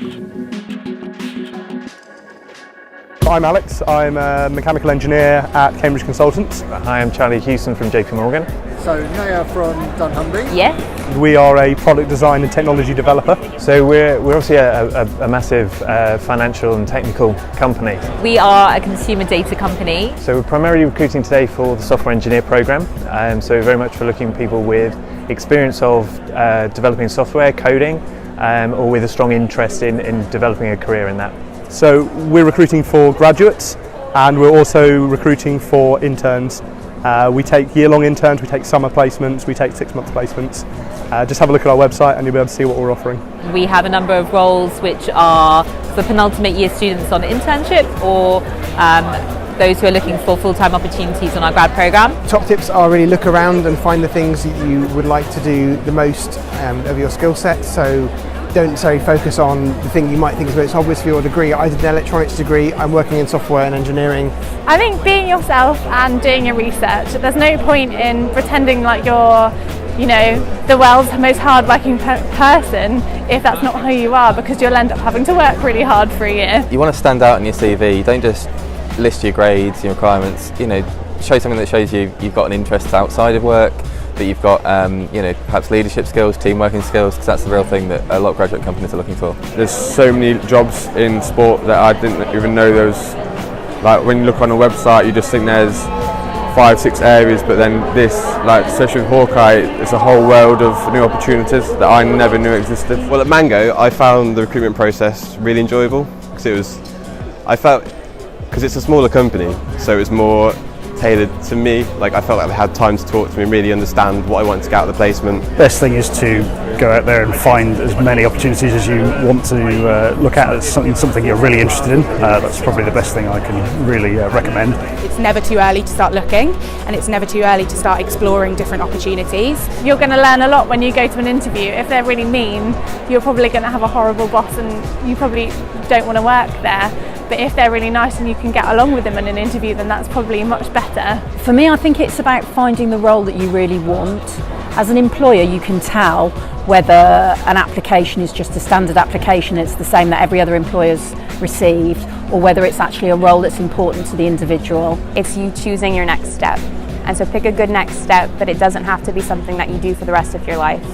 I'm Alex, I'm a mechanical engineer at Cambridge Consultants. Hi, I'm Charlie Hewson from JP Morgan. So, Naya from Dumbreck. Yeah. We are a product design and technology developer. So we're obviously a massive financial and technical company. We are a consumer data company. So we're primarily recruiting today for the software engineer program. So very much for looking for people with experience of developing software, coding, or with a strong interest in developing a career in that. So we're recruiting for graduates and we're also recruiting for interns. We take year-long interns, we take summer placements, we take 6-month placements. Just have a look at our website and you'll be able to see what we're offering. We have a number of roles which are for penultimate year students on internship or those who are looking for full-time opportunities on our grad programme. Top tips are really look around and find the things that you would like to do the most of your skill set. So don't necessarily focus on the thing you might think is most obvious for your degree. I did an electronics degree, I'm working in software and engineering. I think being yourself and doing your research. There's no point in pretending like you're, the world's most hard-working person if that's not who you are, because you'll end up having to work really hard for a year. You want to stand out in your CV, don't just list your grades, your requirements, show something that shows you've got an interest outside of work, that you've got perhaps leadership skills, team working skills, because that's the real thing that a lot of graduate companies are looking for. There's so many jobs in sport that I didn't even know there was. Like when you look on a website you just think there's 5-6 areas, but then this, like especially with Hawkeye, it's a whole world of new opportunities that I never knew existed. Well, at Mango I found the recruitment process really enjoyable because because it's a smaller company, so it's more tailored to me. Like I felt like they had time to talk to me and really understand what I wanted to get out of the placement. Best thing is to go out there and find as many opportunities as you want to look at as something you're really interested in. That's probably the best thing I can really recommend. It's never too early to start looking, and it's never too early to start exploring different opportunities. You're going to learn a lot when you go to an interview. If they're really mean, you're probably going to have a horrible boss and you probably don't want to work there. But if they're really nice and you can get along with them in an interview, then that's probably much better. For me, I think it's about finding the role that you really want. As an employer, you can tell whether an application is just a standard application, it's the same that every other employer's received, or whether it's actually a role that's important to the individual. It's you choosing your next step. And so pick a good next step, but it doesn't have to be something that you do for the rest of your life.